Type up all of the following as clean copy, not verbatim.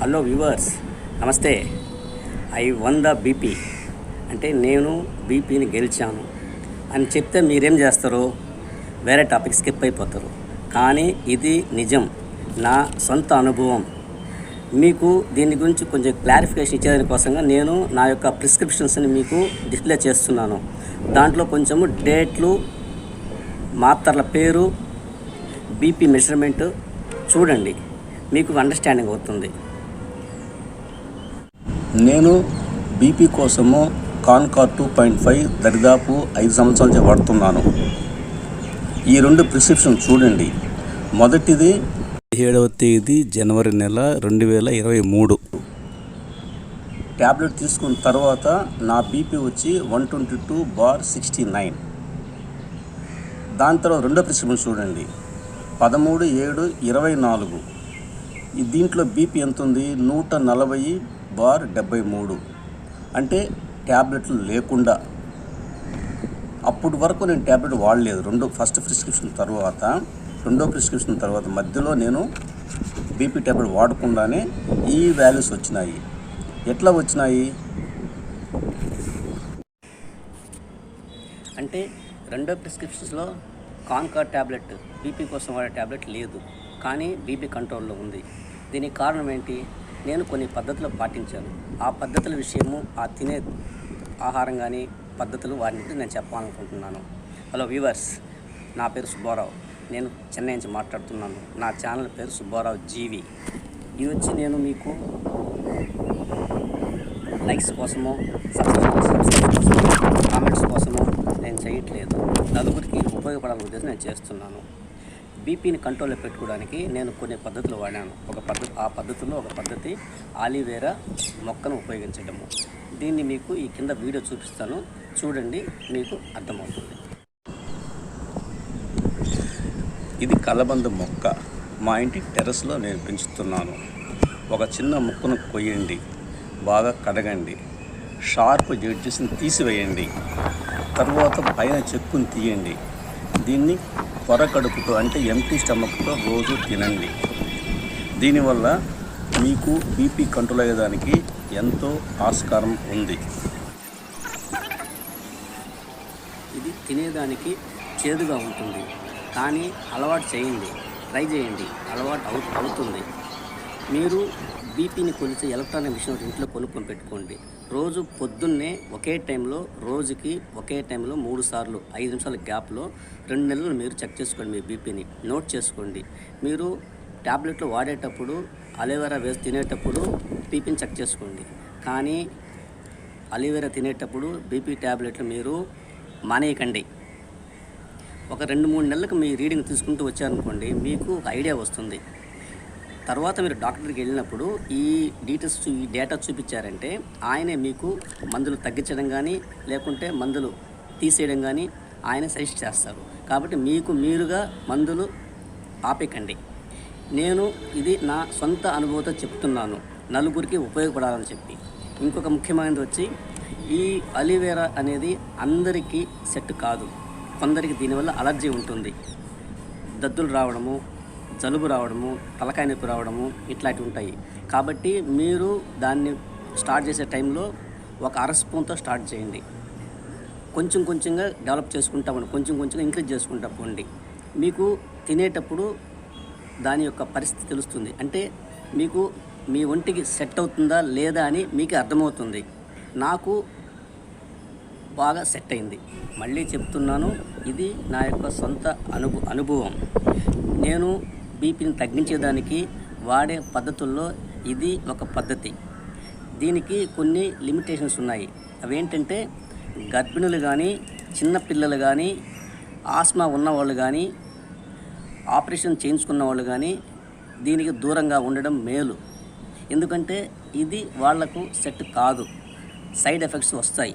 Hello viewers, నమస్తే. I one the BP అంటే నేను బీపీని గెలిచాను అని చెప్తే మీరేం చేస్తారు? వేరే టాపిక్ స్కిప్ అయిపోతారు. కానీ ఇది నిజం, నా సొంత అనుభవం. మీకు దీని గురించి కొంచెం క్లారిఫికేషన్ ఇచ్చేదానికోసంగా నేను నా యొక్క ప్రిస్క్రిప్షన్స్ని మీకు డిస్ప్లే చేస్తున్నాను. దాంట్లో కొంచెము డేట్లు, మాత్రల పేరు, బీపీ మెజర్మెంట్ చూడండి, మీకు అండర్స్టాండింగ్ అవుతుంది. నేను బీపీ కోసము కాన్కార్ 2.5 దరిదాపు 5 సంవత్సరాల నుంచి వాడుతున్నాను. ఈ 2 ప్రిస్క్రిప్షన్ చూడండి. మొదటిది 17వ తేదీ జనవరి నెల 2023. ట్యాబ్లెట్ తీసుకున్న తర్వాత నా బీపీ వచ్చి 122/69. దాని తర్వాత రెండో ప్రిస్క్రిప్షన్ చూడండి, 13/7/24. దీంట్లో బీపీ ఎంత ఉంది? 140/73. అంటే ట్యాబ్లెట్లు లేకుండా. అప్పటి వరకు నేను ట్యాబ్లెట్ వాడలేదు. ఫస్ట్ ప్రిస్క్రిప్షన్ తర్వాత, రెండో ప్రిస్క్రిప్షన్ తర్వాత మధ్యలో నేను బీపీ ట్యాబ్లెట్ వాడకుండానే ఈ వాల్యూస్ వచ్చినాయి. ఎట్లా వచ్చినాయి అంటే, రెండో ప్రిస్క్రిప్షన్స్లో కాన్కార్ ట్యాబ్లెట్, బీపీ కోసం వాడే ట్యాబ్లెట్ లేదు, కానీ బీపీ కంట్రోల్లో ఉంది. దీనికి కారణం ఏంటి? నేను కొన్ని పద్ధతులు పాటించాను. ఆ పద్ధతుల విషయము, ఆ తినే ఆహారం కానీ పద్ధతులు, వాటి గురించి నేను చెప్పాలనుకుంటున్నాను. హలో వ్యూవర్స్, నా పేరు సుబ్బారావు. నేను చెన్నై నుంచి మాట్లాడుతున్నాను. నా ఛానల్ పేరు సుబ్బారావు జీవి. ఇది వచ్చి నేను మీకు లైక్స్ కోసమో, సబ్స్క్రైబ్ కోసమో, కామెంట్స్ కోసమో నేను చేయట్లేదు. నలుగురికి ఉపయోగపడాలని ఉద్దేశం నేను చేస్తున్నాను. బీపీని కంట్రోల్లో పెట్టుకోవడానికి నేను కొన్ని పద్ధతులు వాడాను. ఆ పద్ధతిలో ఒక పద్ధతి ఆలివేరా మొక్కను ఉపయోగించడము. దీన్ని మీకు ఈ కింద వీడియో చూపిస్తాను, చూడండి, మీకు అర్థమవుతుంది. ఇది కలబంద మొక్క. మా ఇంటి టెర్రస్లో నేను పెంచుతున్నాను. ఒక చిన్న ముక్కను కొయ్యండి, బాగా కడగండి, షార్ప్ ఎడ్జెస్ని తీసివేయండి, తర్వాత పైన చెక్కుని తీయండి. దీన్ని పొరకడుపుతో అంటే ఎంటీ స్టమక్తో రోజు తినండి. దీనివల్ల మీకు బీపీ కంట్రోల్ అయ్యేదానికి ఎంతో ఆస్కారం ఉంది. ఇది తినేదానికి చేదుగా ఉంటుంది, కానీ అలవాటు చేయండి, ట్రై చేయండి, అలవాటు అవుతుంది. మీరు బీపీని కొలిచే ఎలక్ట్రానిక్ మిషన్ ఇంట్లో కొనుక్కొని పెట్టుకోండి. రోజు పొద్దున్నే రోజుకి ఒకే టైంలో 3 సార్లు 5 నిమిషాల గ్యాప్లో 2 నెలలు మీరు చెక్ చేసుకోండి. మీ బీపీని నోట్ చేసుకోండి. మీరు ట్యాబ్లెట్లు వాడేటప్పుడు, అలోవెరా వేసి తినేటప్పుడు బీపీని చెక్ చేసుకోండి. కానీ అలోవెరా తినేటప్పుడు బీపీ ట్యాబ్లెట్లు మీరు మానేయకండి. ఒక 2-3 నెలలకు మీ రీడింగ్ తీసుకుంటూ వచ్చారనుకోండి, మీకు ఒక ఐడియా వస్తుంది. తర్వాత మీరు డాక్టర్కి వెళ్ళినప్పుడు ఈ డేటా చూపించారంటే ఆయనే మీకు మందులు తగ్గించడం కానీ, లేకుంటే మందులు తీసేయడం కానీ ఆయన సజెస్ట్ చేస్తారు. కాబట్టి మీరుగా మందులు ఆపేకండి. నేను ఇది నా సొంత అనుభవంతో చెప్తున్నాను, నలుగురికి ఉపయోగపడాలని చెప్పి. ఇంకొక ముఖ్యమైనది వచ్చి, ఈ అలోవెరా అనేది అందరికీ సెట్ కాదు. కొందరికి దీనివల్ల అలర్జీ ఉంటుంది. దద్దులు రావడము, జలుబు రావడము, తలకాయ నొప్పి రావడము, ఇట్లాంటివి ఉంటాయి. కాబట్టి మీరు దాన్ని స్టార్ట్ చేసే టైంలో ఒక 1/2 స్పూన్తో స్టార్ట్ చేయండి. కొంచెంగా డెవలప్ చేసుకుంటామండి, కొంచెంగా ఇంక్రీజ్ చేసుకుంటా పోండి. మీకు తినేటప్పుడు దాని యొక్క పరిస్థితి తెలుస్తుంది. అంటే మీకు మీ ఒంటికి సెట్ అవుతుందా లేదా అని మీకు అర్థమవుతుంది. నాకు బాగా సెట్ అయింది. మళ్ళీ చెప్తున్నాను, ఇది నా యొక్క సొంత అనుభవం. నేను బీపీని తగ్గించేదానికి వాడే పద్ధతుల్లో ఇది ఒక పద్ధతి. దీనికి కొన్ని లిమిటేషన్స్ ఉన్నాయి. అవేంటంటే, గర్భిణులు కానీ, చిన్నపిల్లలు కానీ, ఆస్మా ఉన్నవాళ్ళు కానీ, ఆపరేషన్ చేయించుకున్న వాళ్ళు కానీ దీనికి దూరంగా ఉండడం మేలు. ఎందుకంటే ఇది వాళ్లకు సెట్ కాదు, సైడ్ ఎఫెక్ట్స్ వస్తాయి.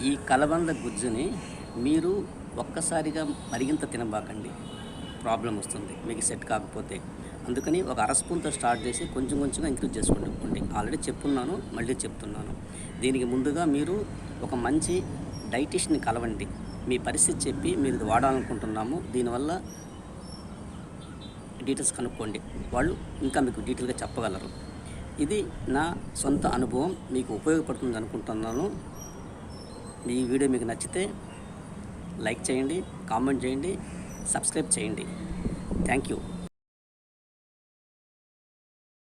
ఈ కలబంద గుజ్జుని మీరు ఒక్కసారిగా మరింత తినబాకండి, ప్రాబ్లం వస్తుంది మీకు సెట్ కాకపోతే. అందుకని ఒక 1/2 స్పూన్తో స్టార్ట్ చేసి కొంచెంగా ఇంక్రీజ్ చేసుకోండి. ఆల్రెడీ చెప్పున్నాను, మళ్ళీ చెప్తున్నాను. దీనికి ముందుగా మీరు ఒక మంచి డైటిషియన్ని కలవండి. మీ పరిస్థితి చెప్పి మీరు ఇది వాడాలనుకుంటున్నాము, దీనివల్ల డీటెయిల్స్ కనుక్కోండి, వాళ్ళు ఇంకా మీకు డీటెయిల్గా చెప్పగలరు. ఇది నా సొంత అనుభవం, మీకు ఉపయోగపడుతుంది అనుకుంటున్నాను. ఈ వీడియో మీకు నచ్చితే లైక్ చేయండి, కామెంట్ చేయండి, సబ్స్క్రైబ్ చేయండి. Thank you.